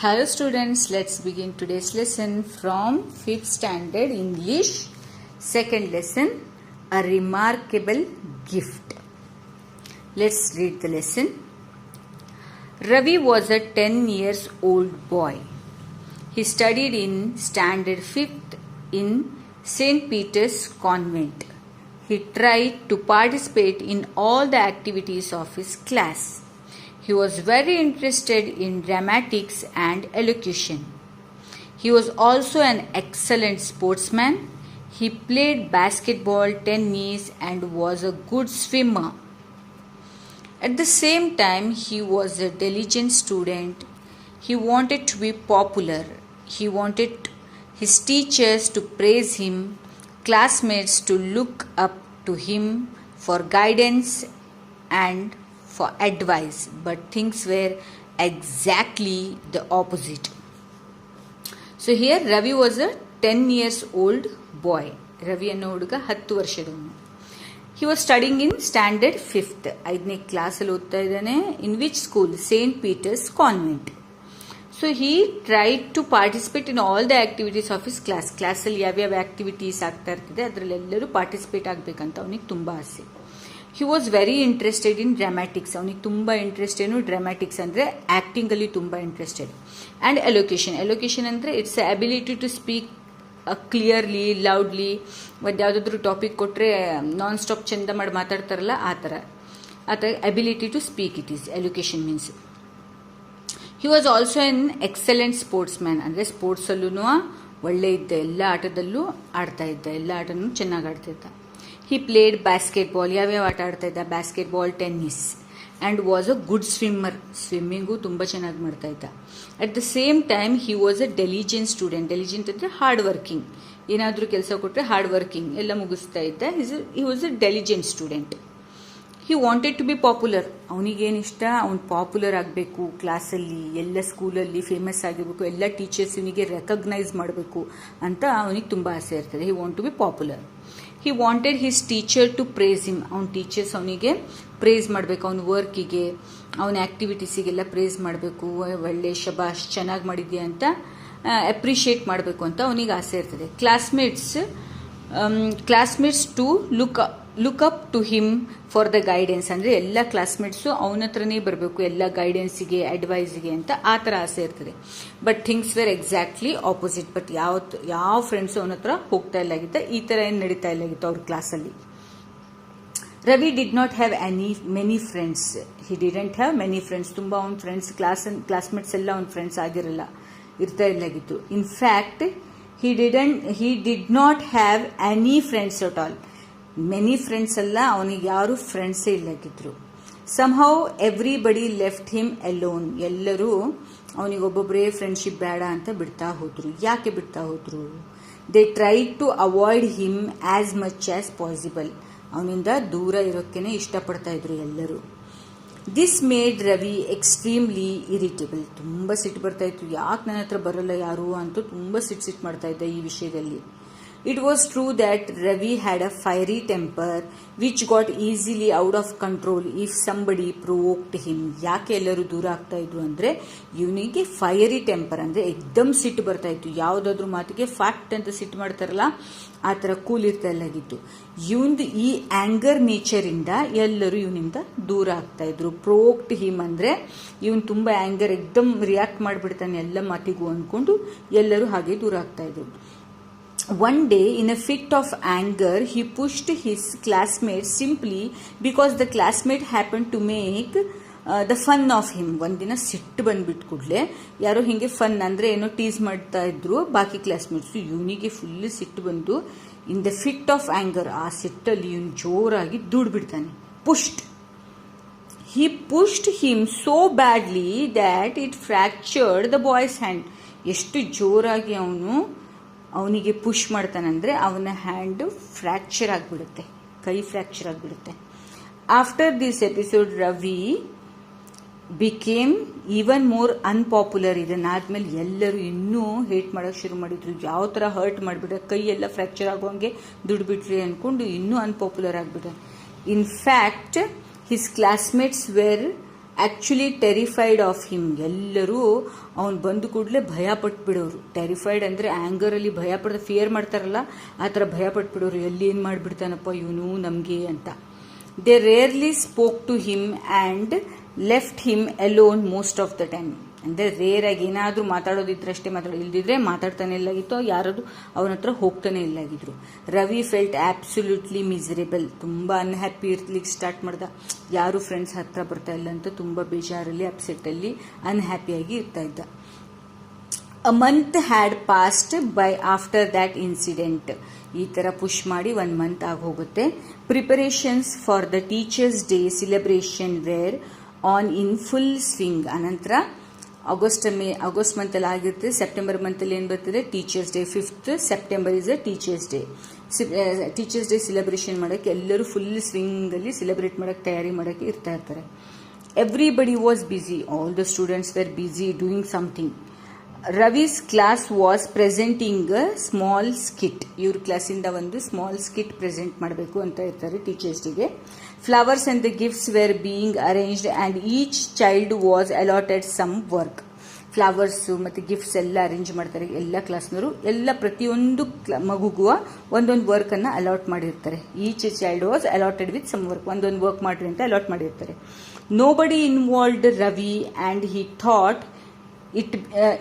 Hello students, let's begin today's lesson from 5th standard English. Second lesson, a remarkable gift. Let's read the lesson. Ravi was a 10 years old boy. He studied in standard 5th in St. Peter's Convent. He tried to participate in all the activities of his class. He was very interested in dramatics and elocution. He was also an excellent sportsman. He played basketball, tennis, and was a good swimmer. At the same time, he was a diligent student. He wanted to be popular. He wanted his teachers to praise him, classmates to look up to him for guidance and for advice, but things were exactly the opposite. So here Ravi was a 10 years old boy. Ravi ಅನ್ನೋ ಹುಡುಗ 10 ವರ್ಷದವನು. He was studying in standard 5th. 5ನೇ ಕ್ಲಾಸಲ್ಲಿ ಓದ್ತಾ ಇದ್ದಾನೆ. In which school? St. Peter's Convent. So he tried to participate in all the activities of his class. ಕ್ಲಾಸಲ್ಲಿ ಯಾವ್ಯಾವ activities ಆಗ್ತಾ ಇರ್ತದೆ ಅದರಲ್ಲೆಲ್ಲರೂ ಪಾರ್ಟಿಸಿಪೇಟ್ ಆಗಬೇಕಂತ ಅವನಿಗೆ ತುಂಬ ಆಸೆ. He was very interested in dramatics. ಅವನಿಗೆ ತುಂಬ ಇಂಟ್ರೆಸ್ಟ್ ಏನು ಡ್ರಾಮ್ಯಾಟಿಕ್ಸ್ ಅಂದರೆ ಆ್ಯಕ್ಟಿಂಗಲ್ಲಿ ತುಂಬ ಇಂಟ್ರೆಸ್ಟೆಡ್. ಆ್ಯಂಡ್ ಎಲೊಕೇಶನ್ ಅಂದರೆ it's ability to speak clearly loudly. ಮತ್ತು ಯಾವುದಾದ್ರೂ ಟಾಪಿಕ್ ಕೊಟ್ಟರೆ ನಾನ್ ಸ್ಟಾಪ್ ಚಂದ ಮಾಡಿ ಮಾತಾಡ್ತಾರಲ್ಲ ಆ ಥರ ability to speak it is elocution means. He was also an excellent sportsman. ಅಂದರೆ ಸ್ಪೋರ್ಟ್ಸಲ್ಲೂ ಒಳ್ಳೆ ಇದ್ದ, ಎಲ್ಲ ಆಟದಲ್ಲೂ ಆಡ್ತಾ ಇದ್ದ, ಎಲ್ಲ ಆಟನೂ ಚೆನ್ನಾಗಿ ಆಡ್ತಿದ್ದ. He played basketball. ಯಾವ್ಯಾವ ಆಟ ಆಡ್ತಾ ಇದ್ದ? Basketball, tennis. And was a good swimmer. Swimming ತುಂಬ ಚೆನ್ನಾಗಿ ಮಾಡ್ತಾ ಇದ್ದ. At the same time he was a diligent student. ಡೆಲಿಜೆಂಟ್ ಅಂದರೆ ಹಾರ್ಡ್ ವರ್ಕಿಂಗ್. ಏನಾದರೂ ಕೆಲಸ ಕೊಟ್ಟರೆ ಹಾರ್ಡ್ ವರ್ಕಿಂಗ್ ಎಲ್ಲ ಮುಗಿಸ್ತಾ ಇದ್ದ. He was a diligent student. He wanted to be popular. ಅವನಿಗೇನಿಷ್ಟ? ಅವ್ನು ಪಾಪ್ಯುಲರ್ ಆಗಬೇಕು ಕ್ಲಾಸಲ್ಲಿ, ಎಲ್ಲ ಸ್ಕೂಲಲ್ಲಿ ಫೇಮಸ್ ಆಗಿರಬೇಕು, ಎಲ್ಲ ಟೀಚರ್ಸ್ ಇವನಿಗೆ ರೆಕಗ್ನೈಸ್ ಮಾಡಬೇಕು ಅಂತ ಅವನಿಗೆ ತುಂಬ ಆಸೆ ಇರ್ತದೆ. He want to be popular. He wanted his teacher to praise him. ಅವ್ನ ಟೀಚರ್ಸ್ ಅವನಿಗೆ ಪ್ರೇಸ್ ಮಾಡಬೇಕು, ಅವನ ವರ್ಕಿಗೆ, ಅವನ ಆ್ಯಕ್ಟಿವಿಟೀಸಿಗೆಲ್ಲ ಪ್ರೇಸ್ ಮಾಡಬೇಕು. ಒಳ್ಳೆ ಶಬಾಷ್ ಚೆನ್ನಾಗಿ ಮಾಡಿದ್ಯಾ ಅಂತ ಅಪ್ರಿಷಿಯೇಟ್ ಮಾಡಬೇಕು ಅಂತ ಅವನಿಗೆ ಆಸೆ ಇರ್ತದೆ. Classmates to look up to him for the guidance. ಅಂದರೆ ಎಲ್ಲ ಕ್ಲಾಸ್ಮೇಟ್ಸು ಅವನ ಹತ್ರನೇ ಬರಬೇಕು ಎಲ್ಲ ಗೈಡೆನ್ಸಿಗೆ, ಅಡ್ವೈಸಿಗೆ ಅಂತ ಆ ಥರ ಆಸೆ ಇರ್ತದೆ. But things were exactly opposite. But ಯಾವ ಫ್ರೆಂಡ್ಸು ಅವನ ಹತ್ರ ಹೋಗ್ತಾ ಇಲ್ಲಾಗಿತ್ತ, ಈ ಥರ ಏನು ನಡೀತಾ ಇಲ್ಲಾಗಿತ್ತು ಅವ್ರ ಕ್ಲಾಸಲ್ಲಿ. Ravi did not have many friends. He didn't have many friends. ತುಂಬ ಅವ್ನ ಫ್ರೆಂಡ್ಸ್ ಕ್ಲಾಸ್ಮೇಟ್ಸ್ ಎಲ್ಲ ಅವ್ನ ಫ್ರೆಂಡ್ಸ್ ಇರ್ತಾ ಇಲ್ಲಾಗಿತ್ತು. In fact he did not have any friends at all. Many friends ಅಲ್ಲ, ಅವನಿಗೆ ಯಾರು ಫ್ರೆಂಡ್ಸೇ ಇಲ್ಲಾಗಿದ್ರು. Somehow everybody left him alone. ಎಲ್ಲರೂ ಅವನಿಗೆ ಒಬ್ಬೊಬ್ಬರೇ ಫ್ರೆಂಡ್ಶಿಪ್ ಬೇಡ ಅಂತ ಬಿಡ್ತಾ ಹೋದ್ರು. ಯಾಕೆ ಬಿಡ್ತಾ ಹೋದ್ರು? They tried to avoid him as much as possible. ಅವನಿಂದ ದೂರ ಇರೋಕ್ಕೇನೆ ಇಷ್ಟಪಡ್ತಾ ಇದ್ರು ಎಲ್ಲರೂ. This made Ravi extremely irritable. ತುಂಬ ಸಿಟ್ಟು ಬರ್ತಾ ಇತ್ತು. ಯಾಕೆ ನನ್ನ ಹತ್ರ ಬರಲ್ಲ ಯಾರು ಅಂತೂ ತುಂಬ ಸಿಟ್ಟು ಮಾಡ್ತಾ ಇದ್ದ ಈ ವಿಷಯದಲ್ಲಿ. It was true that Ravi had a fiery temper which got easily out of control if somebody provoked him. ಯಾಕೆ ಎಲ್ಲರೂ ದೂರ ಆಗ್ತಾ ಇದ್ರು ಅಂದರೆ ಇವನಿಗೆ ಫೈರಿ ಟೆಂಪರ್ ಅಂದರೆ ಎಕ್ದಮ್ ಸಿಟ್ಟು ಬರ್ತಾ ಇತ್ತು. ಯಾವುದಾದ್ರೂ ಮಾತಿಗೆ ಫ್ಯಾಕ್ಟ್ ಅಂತ ಸಿಟ್ಟು ಮಾಡ್ತಾರಲ್ಲ ಆ ಥರ ಕೂಲ್ ಇರ್ತಾ ಇಲ್ಲಾಗಿತ್ತು. ಇವನ್ದು ಈ ಆ್ಯಂಗರ್ ನೇಚರಿಂದ ಎಲ್ಲರೂ ಇವನಿಂದ ದೂರ ಆಗ್ತಾ ಇದ್ರು. ಪ್ರೊವೋಕ್ಡ್ ಹಿಮ್ ಅಂದರೆ ಇವನು ತುಂಬ ಆ್ಯಂಗರ್, ಎಕ್ದಮ್ ರಿಯಾಕ್ಟ್ ಮಾಡಿಬಿಡ್ತಾನೆ ಎಲ್ಲ ಮಾತಿಗೂ ಅಂದ್ಕೊಂಡು ಎಲ್ಲರೂ ಹಾಗೆ ದೂರ ಆಗ್ತಾ ಇದ್ರು. One day, in a fit of anger, he pushed his classmate simply because the classmate happened to make the fun of him. ಒಂದಿನ ಸಿಟ್ಟು ಬಂದ್ಬಿಟ್ಟು ಕೂಡಲೇ ಯಾರೋ ಹಿಂಗೆ ಫನ್ ಅಂದರೆ ಏನೋ ಟೀಸ್ ಮಾಡ್ತಾ ಇದ್ರು ಬಾಕಿ ಕ್ಲಾಸ್ಮೇಟ್ಸು. ಇವನಿಗೆ ಫುಲ್ ಸಿಟ್ಟು ಬಂದು in the fit of anger, ಆ ಸಿಟ್ಟಲ್ಲಿ ಇವನು ಜೋರಾಗಿ ದೂಡ್ಬಿಡ್ತಾನೆ. He pushed him so badly that it fractured the boy's hand. ಎಷ್ಟು ಜೋರಾಗಿ ಅವನಿಗೆ ಪುಷ್ ಮಾಡ್ತಾನಂದರೆ ಅವನ ಹ್ಯಾಂಡ್ ಫ್ರ್ಯಾಕ್ಚರ್ ಆಗಿಬಿಡುತ್ತೆ, ಕೈ ಫ್ರ್ಯಾಕ್ಚರ್ ಆಗಿಬಿಡುತ್ತೆ. After this episode Ravi became even more unpopular. ಇದನ್ನಾದ್ಮೇಲೆ ಎಲ್ಲರೂ ಇನ್ನೂ ಹೇಟ್ ಮಾಡೋಕ್ಕೆ ಶುರು ಮಾಡಿದ್ರು. ಯಾವ ಥರ ಹರ್ಟ್ ಮಾಡಿಬಿಟ್ರೆ, ಕೈ ಎಲ್ಲ ಫ್ರ್ಯಾಕ್ಚರ್ ಆಗೋಂಗೆ ದುಡ್ಬಿಟ್ರಿ ಅಂದ್ಕೊಂಡು ಇನ್ನೂ ಅನ್ಪಾಪ್ಯುಲರ್ ಆಗಿಬಿಟ್ರೆ. In fact his classmates were actually terrified of him. ಎಲ್ಲರೂ ಅವ್ನು ಬಂದು ಕೂಡಲೇ ಭಯ ಪಟ್ಬಿಡೋರು. ಟೆರಿಫೈಡ್ ಅಂದರೆ ಆ್ಯಂಗರಲ್ಲಿ ಭಯ ಪಡ್ದ, ಫಿಯರ್ ಮಾಡ್ತಾರಲ್ಲ ಆ ಥರ ಭಯ ಪಟ್ಬಿಡೋರು, ಎಲ್ಲಿ ಏನು ಮಾಡಿಬಿಡ್ತಾನಪ್ಪ ಇವನು ನಮಗೆ ಅಂತ. They rarely spoke to him and left him alone most of the time. ಅಂದರೆ ರೇರಾಗಿ ಏನಾದರೂ ಮಾತಾಡೋದಿದ್ರಷ್ಟೇ ಇಲ್ದಿದ್ರೆ ಮಾತಾಡ್ತಾನೆ ಇಲ್ಲಾಗಿತ್ತು, ಯಾರಾದರೂ ಅವನ ಹತ್ರ ಹೋಗ್ತಾನೆ ಇಲ್ಲಾಗಿದ್ರು. Ravi felt absolutely miserable. ತುಂಬ ಅನ್ಹ್ಯಾಪಿ ಇರ್ಲಿಕ್ಕೆ ಸ್ಟಾರ್ಟ್ ಮಾಡ್ದ. ಯಾರು ಫ್ರೆಂಡ್ಸ್ ಹತ್ರ ಬರ್ತಾ ಇಲ್ಲ ಅಂತ ತುಂಬ ಬೇಜಾರಲ್ಲಿ, ಅಪ್ಸೆಟ್ಟಲ್ಲಿ, ಅನ್ಹ್ಯಾಪಿಯಾಗಿ ಇರ್ತಾ ಇದ್ದ. A month had passed by after that incident. ಈ ಥರ ಪುಷ್ ಮಾಡಿ 1 ಮಂತ್ ಆಗೋಗುತ್ತೆ. Preparations for the teachers day celebration were on in full swing. ಅನಂತರ ಆಗಸ್ಟ್ ಮಂತಲ್ಲಿ ಆಗಿರುತ್ತೆ. ಸೆಪ್ಟೆಂಬರ್ ಮಂತಲ್ಲಿ ಏನು ಬರ್ತದೆ, teachers day. 5th September is a teachers day. Teachers day celebration ಮಾಡೋಕ್ಕೆ ಎಲ್ಲರೂ ಫುಲ್ ಸ್ವಿಂಗಲ್ಲಿ ಸೆಲೆಬ್ರೇಟ್ ಮಾಡೋಕ್ಕೆ, ತಯಾರಿ ಮಾಡೋಕ್ಕೆ ಇರ್ತಾ ಇರ್ತಾರೆ. Everybody was busy. All the students were busy doing something. Ravi's class was presenting a small skit. ಇವ್ರ ಕ್ಲಾಸಿಂದ ಒಂದು ಸ್ಮಾಲ್ ಸ್ಕಿಟ್ ಪ್ರೆಸೆಂಟ್ ಮಾಡಬೇಕು ಅಂತ ಇರ್ತಾರೆ ಟೀಚರ್ಸ್ ಡೇಗೆ. Flowers and the gifts were being arranged and each child was allotted some work. Flowers ಮತ್ತು gifts ಎಲ್ಲ arrange ಮಾಡ್ತಾರೆ ಎಲ್ಲ ಕ್ಲಾಸ್ನವರು. ಎಲ್ಲ ಪ್ರತಿಯೊಂದು ಮಗುಗುವ ಒಂದೊಂದು ವರ್ಕನ್ನು ಅಲಾಟ್ ಮಾಡಿರ್ತಾರೆ. Each child was allotted with some work. ಒಂದೊಂದು ವರ್ಕ್ ಮಾಡಿರಿ ಅಂತ ಅಲಾಟ್ ಮಾಡಿರ್ತಾರೆ. Nobody involved Ravi and he thought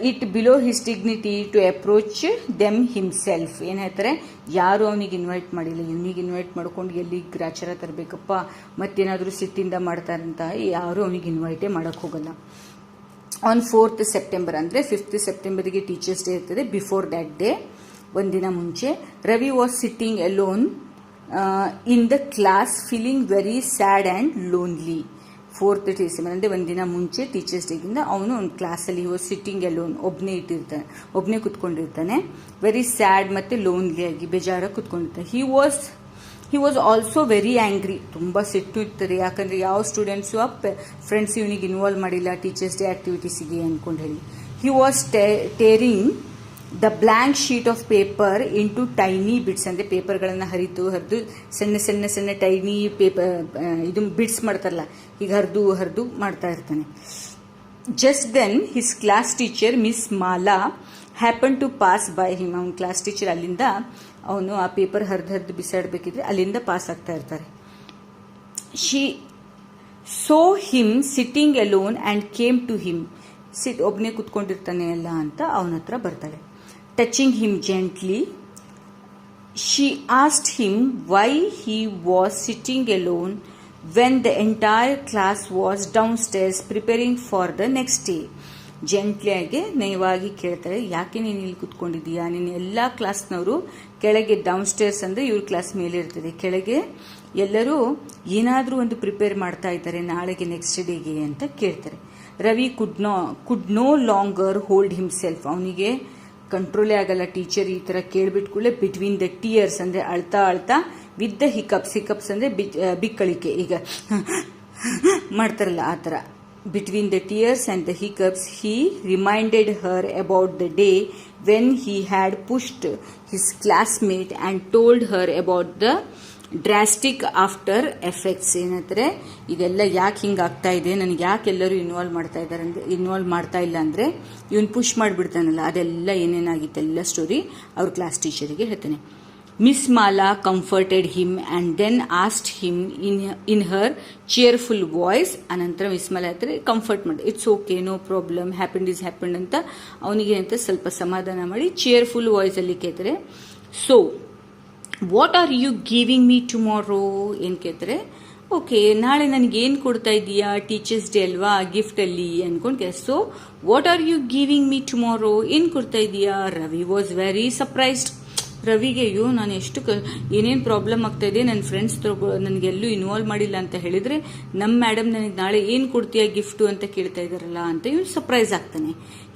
it below his dignity to approach them himself. ಏನು ಹೇಳ್ತಾರೆ, ಯಾರು ಅವನಿಗೆ ಇನ್ವೈಟ್ ಮಾಡಿಲ್ಲ, ಇವನಿಗೆ ಇನ್ವೈಟ್ ಮಾಡ್ಕೊಂಡು ಎಲ್ಲಿ ಗ್ರಾಚಾರ ತರಬೇಕಪ್ಪ, ಮತ್ತೇನಾದರೂ ಸಿಟ್ಟಿಂದ ಮಾಡ್ತಾರಂತ ಯಾರು ಅವನಿಗೆ ಇನ್ವೈಟೇ ಮಾಡೋಕ್ಕೆ ಹೋಗಲ್ಲ. ಆನ್ 4th ಸೆಪ್ಟೆಂಬರ್ ಅಂದರೆ 5th ಸೆಪ್ಟೆಂಬರ್ಗೆ ಟೀಚರ್ಸ್ ಡೇ ಇರ್ತದೆ. ಬಿಫೋರ್ ದ್ಯಾಟ್ ಡೇ, ಒಂದಿನ ಮುಂಚೆ, Ravi was sitting alone in the class feeling very sad and lonely. 4th December ಅಂದರೆ ಒಂದಿನ ಮುಂಚೆ ಟೀಚರ್ಸ್ ಡೇಗಿಂದ ಅವನು ಒಂದು ಕ್ಲಾಸಲ್ಲಿ ವಾಸ್ ಸಿಟ್ಟಿಂಗ್ ಅಲೋನ್, ಒಬ್ಬನೇ ಕುತ್ಕೊಂಡಿರ್ತಾನೆ. ವೆರಿ ಸ್ಯಾಡ್ ಮತ್ತು ಲೋನ್ಲಿಯಾಗಿ, ಬೇಜಾರಾಗಿ ಕುತ್ಕೊಂಡಿರ್ತಾನೆ. He was also very angry. ತುಂಬ ಸಿಟ್ಟು ಇರ್ತದೆ, ಯಾಕಂದರೆ ಯಾವ ಸ್ಟೂಡೆಂಟ್ಸು ಫ್ರೆಂಡ್ಸ್ ಇವನಿಗೆ ಇನ್ವಾಲ್ವ್ ಮಾಡಿಲ್ಲ ಟೀಚರ್ಸ್ ಡೇ ಆ್ಯಕ್ಟಿವಿಟೀಸಿಗೆ ಅಂದ್ಕೊಂಡು ಹೇಳಿ. He was tearing the blank sheet of paper into tiny bits. ಅಂದರೆ ಪೇಪರ್ಗಳನ್ನು ಹರಿದು ಸಣ್ಣ ಟೈನಿ ಪೇಪರ್, ಇದು ಬಿಟ್ಸ್ ಮಾಡ್ತಾರಲ್ಲ, ಈಗ ಹರಿದು ಮಾಡ್ತಾ ಇರ್ತಾನೆ. Just then his class teacher Miss Mala happen to pass by him. ಅವನ ಕ್ಲಾಸ್ ಟೀಚರ್ ಅಲ್ಲಿಂದ, ಅವನು ಆ ಪೇಪರ್ ಹರಿದು ಬಿಸಾಡಬೇಕಿದ್ರೆ ಅಲ್ಲಿಂದ ಪಾಸ್ ಆಗ್ತಾ ಇರ್ತಾರೆ. She saw him sitting alone and came to him. ಒಬ್ಬನೇ ಕುತ್ಕೊಂಡಿರ್ತಾನೆ ಅಲ್ಲ ಅಂತ ಅವನ ಹತ್ರ ಬರ್ತಾಳೆ. Touching him gently, she asked him why he was sitting alone when the entire class was downstairs preparing for the next day. ಜೆಂಟ್ಲಿಯಾಗಿ ನಯವಾಗಿ ಕೇಳ್ತಾರೆ, ಯಾಕೆ ನೀನು ಇಲ್ಲಿ ಕುತ್ಕೊಂಡಿದ್ದೀಯಾ? ನೀನು ಎಲ್ಲ ಕ್ಲಾಸ್ನವರು ಕೆಳಗೆ, ಡೌನ್ ಸ್ಟೇರ್ಸ್ ಅಂದರೆ ಇವ್ರ ಕ್ಲಾಸ್ ಮೇಲೆ ಇರ್ತದೆ, ಕೆಳಗೆ ಎಲ್ಲರೂ ಏನಾದರೂ ಒಂದು ಪ್ರಿಪೇರ್ ಮಾಡ್ತಾ ಇದ್ದಾರೆ ನಾಳೆಗೆ, ನೆಕ್ಸ್ಟ್ ಡೇಗೆ ಅಂತ ಕೇಳ್ತಾರೆ. ರವಿ ಕುಡ್ ನೋ ಲಾಂಗರ್ ಹೋಲ್ಡ್ ಹಿಮ್ಸೆಲ್ಫ್. ಅವನಿಗೆ ಕಂಟ್ರೋಲೇ ಆಗಲ್ಲ. ಟೀಚರ್ ಈ ಥರ ಕೇಳ್ಬಿಟ್ಕೊಳ್ಳೆ ಬಿಟ್ವೀನ್ ದ ಟಿಯರ್ಸ್ ಅಂದರೆ ಅಳ್ತಾ ವಿತ್ ದ ಹಿಕಪ್ಸ್ ಅಂದರೆ ಬಿಕ್ಕಳಿಕೆ, ಈಗ ಮಾಡ್ತಾರಲ್ಲ ಆ ಥರ. Between the tears and the hiccups, he reminded her about the day when he had pushed his classmate and told her about the drastic after effects. ಏನಂದರೆ ಇದೆಲ್ಲ ಯಾಕೆ ಹಿಂಗೆ ಆಗ್ತಾ ಇದೆ, ನನಗೆ ಯಾಕೆ ಎಲ್ಲರೂ ಇನ್ವಾಲ್ವ್ ಮಾಡ್ತಾ ಇಲ್ಲ ಅಂದರೆ ಇವನು ಪುಷ್ ಮಾಡಿಬಿಡ್ತಾನಲ್ಲ, ಅದೆಲ್ಲ ಏನೇನಾಗಿತ್ತು ಎಲ್ಲ ಸ್ಟೋರಿ ಅವ್ರ ಕ್ಲಾಸ್ ಟೀಚರಿಗೆ ಹೇಳ್ತಾನೆ. Miss Mala comforted him and then asked him in her cheerful voice. ಅನಂತರ ಮಿಸ್ ಮಾಲಾ ಹತ್ರ ಕಂಫರ್ಟ್ ಮಾಡಿ, it's okay, no problem, happened is happened ಅಂತ ಅವನಿಗೆ ಅಂತ ಸ್ವಲ್ಪ ಸಮಾಧಾನ ಮಾಡಿ ಚೇರ್ಫುಲ್ ವಾಯ್ಸಲ್ಲಿ ಕೇಳ್ತಾರೆ. So what are you giving me tomorrow ಏನು ಕೇಳ್ತಾರೆ. ಓಕೆ, ನಾಳೆ ನನಗೇನು ಕೊಡ್ತಾ ಇದೀಯಾ, ಟೀಚರ್ಸ್ ಡೇ ಅಲ್ವಾ, ಗಿಫ್ಟಲ್ಲಿ ಅಂದ್ಕೊಂಡು ಕೇಳ. So what are you giving me tomorrow, ಏನು ಕೊಡ್ತಾ ಇದೀಯಾ? Ravi was very surprised. ರವಿಗೆ ಅಯ್ಯೋ ನಾನು ಎಷ್ಟು ಏನೇನು ಪ್ರಾಬ್ಲಮ್ ಆಗ್ತಾ ಇದೆ, ನನ್ನ ಫ್ರೆಂಡ್ಸ್ ನನಗೆಲ್ಲೂ ಇನ್ವಾಲ್ವ್ ಮಾಡಿಲ್ಲ ಅಂತ ಹೇಳಿದರೆ ನಮ್ಮ ಮೇಡಮ್ ನನಗೆ ನಾಳೆ ಏನು ಕೊಡ್ತೀಯಾ ಗಿಫ್ಟು ಅಂತ ಕೇಳ್ತಾ ಇದ್ದಾರಲ್ಲ ಅಂತ ಇವನು ಸರ್ಪ್ರೈಸ್ ಆಗ್ತಾನೆ.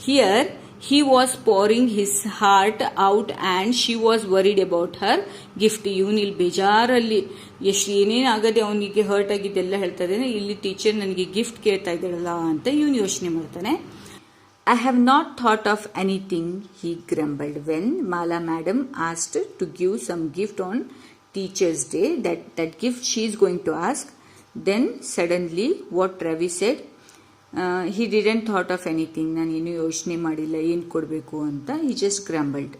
Here he was pouring his heart out and she was worried about her gift. ಇವನು ಇಲ್ಲಿ ಬೇಜಾರಲ್ಲಿ ಎಷ್ಟು ಏನೇನು ಆಗದೆ ಅವನಿಗೆ ಹರ್ಟ್ ಆಗಿದ್ದೆಲ್ಲ ಹೇಳ್ತಾ ಇದ್ದಾನೆ, ಇಲ್ಲಿ ಟೀಚರ್ ನನಗೆ ಗಿಫ್ಟ್ ಕೇಳ್ತಾ ಇದ್ದಾಳಲ್ಲ ಅಂತ ಇವನು ಯೋಚನೆ ಮಾಡ್ತಾನೆ. I have not thought of anything, he grumbled when Mala madam asked to give some gift on Teacher's Day, that gift she is going to ask. Then suddenly what Ravi said, he didn't thought of anything, ನಾನೇನು ಯೋಚನೆ ಮಾಡಿಲ್ಲ ಏನು ಕೊಡಬೇಕು ಅಂತ. He just grumbled.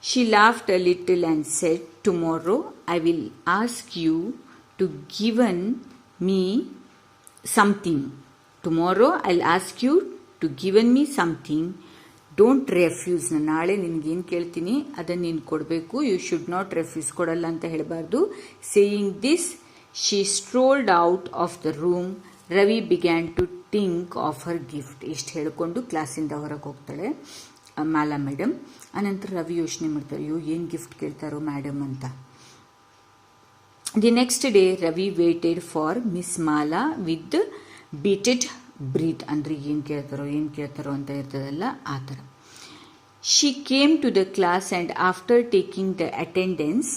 She laughed a little and said, tomorrow I will ask you to given me something. Tomorrow I will ask you to given me something. Don't refuse. ನಾನು ನಾಳೆ ನಿನಗೇನು ಕೇಳ್ತೀನಿ ಅದನ್ನು ನೀನು ಕೊಡಬೇಕು. ಯು ಶುಡ್ ನಾಟ್ ರೆಫ್ಯೂಸ್, ಕೊಡಲ್ಲ ಅಂತ ಹೇಳಬಾರ್ದು. Saying this she strolled out of the room. Ravi began to think of her gift. ಇಷ್ಟು ಹೇಳಿಕೊಂಡು ಕ್ಲಾಸಿಂದ ಹೊರಗೆ ಹೋಗ್ತಾಳೆ ಮಾಲಾ ಮೇಡಮ್. ಆನಂತರ ರವಿ ಯೋಚನೆ ಮಾಡ್ತಾರೆ, ಅಯ್ಯೋ ಏನು ಗಿಫ್ಟ್ ಕೇಳ್ತಾರೋ ಮೇಡಮ್ ಅಂತ. The next day Ravi waited for miss Mala with bated breath. ಅಂದರೆ ಏನು ಕೇಳ್ತಾರೋ ಅಂತ ಇರ್ತದಲ್ಲ ಆ ಥರ. She came to the class and after taking the attendance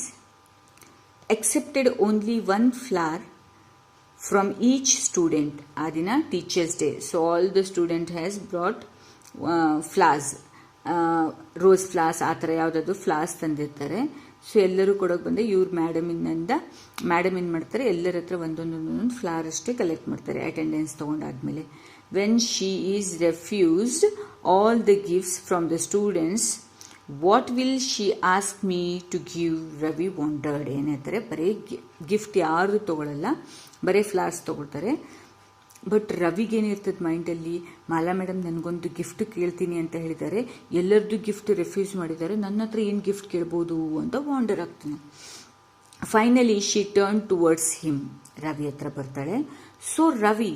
accepted only one flower from each student. ಆ ದಿನ teachers day, so all the student has brought flowers, rose flowers ಆ ಥರ ಯಾವುದಾದ್ರು ಫ್ಲಾಸ್ ತಂದಿರ್ತಾರೆ. ಸೊ ಎಲ್ಲರೂ ಕೊಡೋಕೆ ಬಂದೆ. ಇವ್ರು ಮೇಡಮ್ ಏನು ಮಾಡ್ತಾರೆ, ಎಲ್ಲರ ಹತ್ರ ಒಂದೊಂದು ಫ್ಲವರ್ ಅಷ್ಟೇ ಕಲೆಕ್ಟ್ ಮಾಡ್ತಾರೆ ಅಟೆಂಡೆನ್ಸ್ ತೊಗೊಂಡಾದ್ಮೇಲೆ. When she is refused all the gifts from the students, what will she ask me to give? Ravi wondered. ಏನಾಯ್ತಾರೆ, ಬರೀ ಗಿಫ್ಟ್ ಯಾರು ತೊಗೊಳಲ್ಲ, ಬರೀ ಫ್ಲವರ್ಸ್ ತೊಗೊಳ್ತಾರೆ. ಬಟ್ ರವಿಗೇನಿರ್ತದೆ ಮೈಂಡಲ್ಲಿ, ಮಾಲಾ ಮೇಡಮ್ ನನಗೊಂದು ಗಿಫ್ಟ್ ಕೇಳ್ತೀನಿ ಅಂತ ಹೇಳಿದ್ದಾರೆ, ಎಲ್ಲರದ್ದು ಗಿಫ್ಟ್ ರೆಫ್ಯೂಸ್ ಮಾಡಿದ್ದಾರೆ, ನನ್ನ ಹತ್ರ ಏನು ಗಿಫ್ಟ್ ಕೇಳ್ಬೋದು ಅಂತ ವಾಂಡರ್ ಆಗ್ತಾನೆ. Finally she turn towards him. Ravi ಹತ್ರ ಬರ್ತಾಳೆ. So Ravi,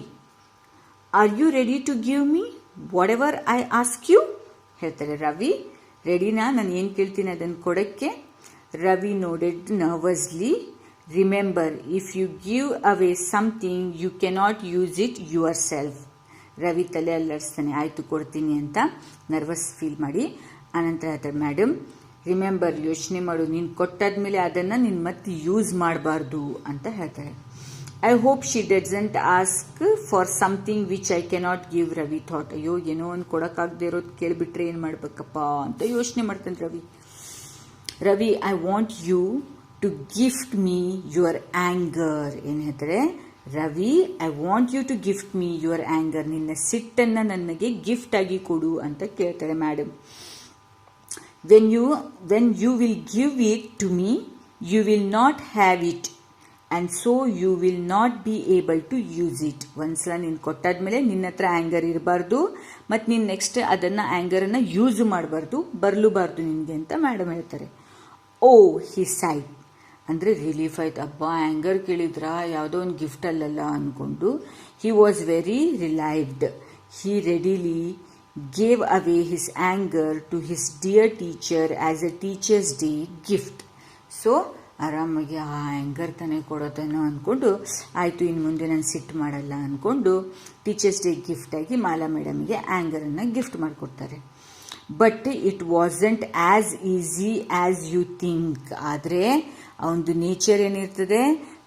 are you ready to give me whatever I ask you? ಹೇಳ್ತಾರೆ, ರವಿ ರೆಡಿನಾ, ನಾನು ಏನು ಕೇಳ್ತೀನಿ ಅದನ್ನು ಕೊಡೋಕ್ಕೆ? Ravi nodded nervously. Remember, if you give away something you cannot use it yourself. Ravi ತಲೆ ಅಲ್ಲಾಡಿಸ್ತಾನೆ, ಆಯಿತು ಕೊಡ್ತೀನಿ ಅಂತ ನರ್ವಸ್ ಫೀಲ್ ಮಾಡಿ. ಆನಂತರ ಹೇಳ್ತಾರೆ, ಮೇಡಮ್ ರಿಮೆಂಬರ್, ಯೋಚನೆ ಮಾಡು, ನೀನು ಕೊಟ್ಟಾದ್ಮೇಲೆ ಅದನ್ನು ನೀನು ಮತ್ತೆ ಯೂಸ್ ಮಾಡಬಾರ್ದು ಅಂತ ಹೇಳ್ತಾಳೆ. I hope she doesn't ask for something which I cannot give. Ravi thought, ಅಯ್ಯೋ ಏನೋ ಒಂದು ಕೊಡೋಕ್ಕಾಗದೇ ಇರೋದು ಕೇಳಿಬಿಟ್ರೆ ಏನು ಮಾಡಬೇಕಪ್ಪ ಅಂತ ಯೋಚನೆ ಮಾಡ್ತಾನೆ Ravi. I want you to gift me your anger. ಏನು ಹೇಳ್ತಾರೆ, Ravi I want you to gift me your anger. ನಿನ್ನ ಸಿಟ್ಟನ್ನು ನನಗೆ ಗಿಫ್ಟ್ ಆಗಿ ಕೊಡು ಅಂತ ಕೇಳ್ತಾಳೆ madam. When you will give it to me you will not have it and so you will not be able to use it. ಒಂದ್ಸಲ ನೀನು ಕೊಟ್ಟಾದ್ಮೇಲೆ ನಿನ್ನ ಹತ್ರ ಆ್ಯಂಗರ್ ಇರಬಾರ್ದು, ಮತ್ತು ನೀನು ನೆಕ್ಸ್ಟ್ ಅದನ್ನು ಆ್ಯಂಗರನ್ನು ಯೂಸ್ ಮಾಡಬಾರ್ದು, ಬರಲೂಬಾರ್ದು ನಿನಗೆ ಅಂತ ಮೇಡಮ್ ಹೇಳ್ತಾರೆ. ಓ ಹಿ ಸೈಡ್, ಅಂದರೆ ರಿಲೀಫ್ ಆಯ್ತು. ಅಬ್ಬ ಆ್ಯಂಗರ್ ಕೇಳಿದ್ರಾ, ಯಾವುದೋ ಒಂದು ಗಿಫ್ಟ್ ಅಲ್ಲಲ್ಲ ಅಂದ್ಕೊಂಡು. He was very relieved. He readily gave away his anger to his dear teacher as a teachers day gift. So ಆರಾಮಾಗಿ ಆ ಆ್ಯಂಗರ್ ತಾನೇ ಕೊಡೋತೇನೋ ಅಂದ್ಕೊಂಡು, ಆಯಿತು ಇನ್ನು ಮುಂದೆ ನಾನು ಸಿಟ್ಟು ಮಾಡಲ್ಲ ಅಂದ್ಕೊಂಡು ಟೀಚರ್ಸ್ ಡೇ ಗಿಫ್ಟಾಗಿ ಮಾಲಾ ಮೇಡಮ್ಗೆ ಆ್ಯಂಗರನ್ನು ಗಿಫ್ಟ್ ಮಾಡಿಕೊಡ್ತಾರೆ. But it wasn't as easy as you think. ಆದರೆ ಅವನದು ನೇಚರ್ ಏನಿರ್ತದೆ,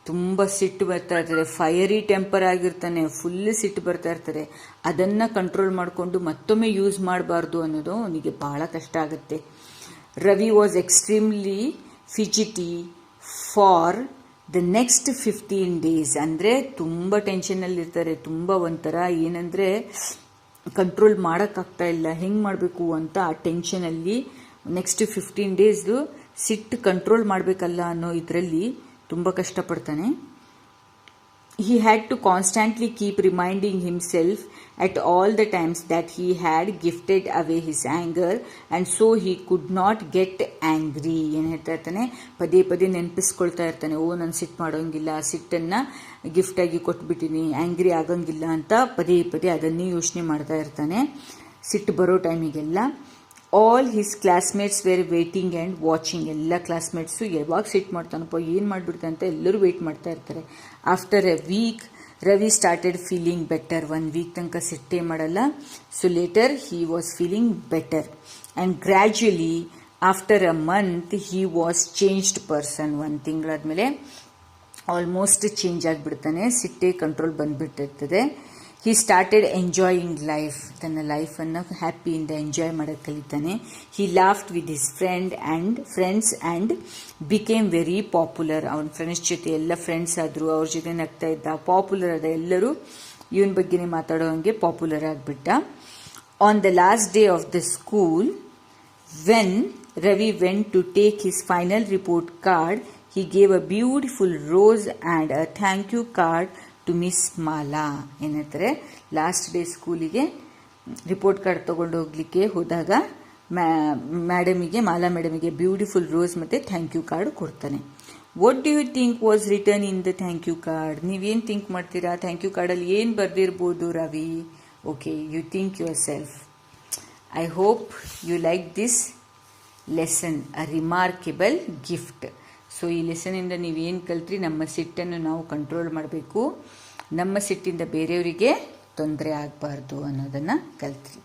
ತುಂಬ ಸಿಟ್ಟು ಬರ್ತಾ ಇರ್ತದೆ, ಫೈರಿ ಟೆಂಪರ್ ಆಗಿರ್ತಾನೆ, ಫುಲ್ ಸಿಟ್ಟು ಬರ್ತಾ ಇರ್ತಾರೆ. ಅದನ್ನು ಕಂಟ್ರೋಲ್ ಮಾಡಿಕೊಂಡು ಮತ್ತೊಮ್ಮೆ ಯೂಸ್ ಮಾಡಬಾರ್ದು ಅನ್ನೋದು ಅವನಿಗೆ ಬಹಳ ಕಷ್ಟ ಆಗುತ್ತೆ. Ravi was extremely fidgety for the next 15 days. ಅಂದರೆ ತುಂಬ ಟೆನ್ಷನಲ್ಲಿರ್ತಾರೆ, ತುಂಬ ಒಂಥರ ಏನಂದರೆ ಕಂಟ್ರೋಲ್ ಮಾಡೋಕ್ಕಾಗ್ತಾ ಇಲ್ಲ, ಹೆಂಗೆ ಮಾಡಬೇಕು ಅಂತ ಆ ಟೆನ್ಷನಲ್ಲಿ ನೆಕ್ಸ್ಟ್ 15 days ಸಿಟ್ಟು ಕಂಟ್ರೋಲ್ ಮಾಡಬೇಕಲ್ಲ ಅನ್ನೋ ಇದರಲ್ಲಿ ತುಂಬ ಕಷ್ಟಪಡ್ತಾನೆ. He had to constantly keep reminding himself at all the times that he had gifted away his anger and so he could not get angry. ಏನು ಹೇಳ್ತಾ ಇರ್ತಾನೆ, ಪದೇ ಪದೇ ನೆನಪಿಸ್ಕೊಳ್ತಾ ಇರ್ತಾನೆ, ಓ ನಾನು ಸಿಟ್ಟು ಮಾಡೋಂಗಿಲ್ಲ, ಸಿಟ್ಟನ್ನು ಗಿಫ್ಟಾಗಿ ಕೊಟ್ಬಿಟ್ಟಿನಿ, ಆ್ಯಂಗ್ರಿ ಆಗೋಂಗಿಲ್ಲ ಅಂತ ಪದೇ ಪದೇ ಅದನ್ನೇ ಯೋಚನೆ ಮಾಡ್ತಾ ಇರ್ತಾನೆ ಸಿಟ್ಟು ಬರೋ ಟೈಮಿಗೆಲ್ಲ. All his classmates were waiting and watching. ಎಲ್ಲ ಕ್ಲಾಸ್ಮೇಟ್ಸು ಯಾವಾಗ ಸಿಟ್ ಮಾಡ್ತಾನಪ್ಪ, ಏನು ಮಾಡಿಬಿಡ್ತಾನೆ ಅಂತ ಎಲ್ಲರೂ ವೆಯ್ಟ್ ಮಾಡ್ತಾ ಇರ್ತಾರೆ. After a week Ravi started feeling better. 1 week ತನಕ ಸಿಟ್ಟೇ ಮಾಡಲ್ಲ. So later he was feeling better and gradually after a month he was changed person. 1 ತಿಂಗಳಾದಮೇಲೆ ಆಲ್ಮೋಸ್ಟ್ ಚೇಂಜ್ ಆಗಿಬಿಡ್ತಾನೆ, ಸಿಟ್ಟೇ ಕಂಟ್ರೋಲ್ ಬಂದುಬಿಟ್ಟಿರ್ತದೆ. He started enjoying life. ತನ್ನ ಲೈಫನ್ನು ಹ್ಯಾಪಿಯಿಂದ ಎಂಜಾಯ್ ಮಾಡೋಕ್ಕೆ ಕಲಿತಾನೆ. He laughed with his friends and became very popular. ಅವನ ಫ್ರೆಂಡ್ಸ್ ಜೊತೆ ಎಲ್ಲ ಫ್ರೆಂಡ್ಸ್ ಆದರು, ಅವ್ರ ಜೊತೆ ನಗ್ತಾ ಇದ್ದ, ಪಾಪ್ಯುಲರ್ ಆದ, ಎಲ್ಲರೂ ಇವನ ಬಗ್ಗೆನೇ ಮಾತಾಡೋ ಹಂಗೆ ಪಾಪ್ಯುಲರ್ ಆಗಿಬಿಟ್ಟ. On the last day of the school, when Ravi went to take his final report card, he gave a beautiful rose and a thank you card to Miss Mala. ಏನಂತಾರೆ, ಲಾಸ್ಟ್ ಡೇ ಸ್ಕೂಲಿಗೆ report card ತೊಗೊಂಡು ಹೋಗ್ಲಿಕ್ಕೆ ಹೋದಾಗ ಮಾಲಾ ಮೇಡಮಿಗೆ beautiful rose ಮತ್ತು thank you card ಕೊಡ್ತಾನೆ. What do you think was return in the thank you card? ನೀವೇನು think ಮಾಡ್ತೀರಾ? ಥ್ಯಾಂಕ್ ಯು ಕಾರ್ಡಲ್ಲಿ ಏನು ಬರೆದಿರ್ಬೋದು Ravi? Okay, you think yourself. I hope you like this lesson, a remarkable gift. So ಈ ಲೆಸನಿಂದ ನೀವೇನು ಕಲ್ತ್ರಿ? ನಮ್ಮ ಸಿಟ್ಟನ್ನು ನಾವು ಕಂಟ್ರೋಲ್ ಮಾಡಬೇಕು, ನಮ್ಮ ಸಿಟ್ಟಿಂದ ಬೇರೆಯವರಿಗೆ ತೊಂದರೆ ಆಗಬಾರ್ದು ಅನ್ನೋದನ್ನು ಕಲ್ತ್ರಿ.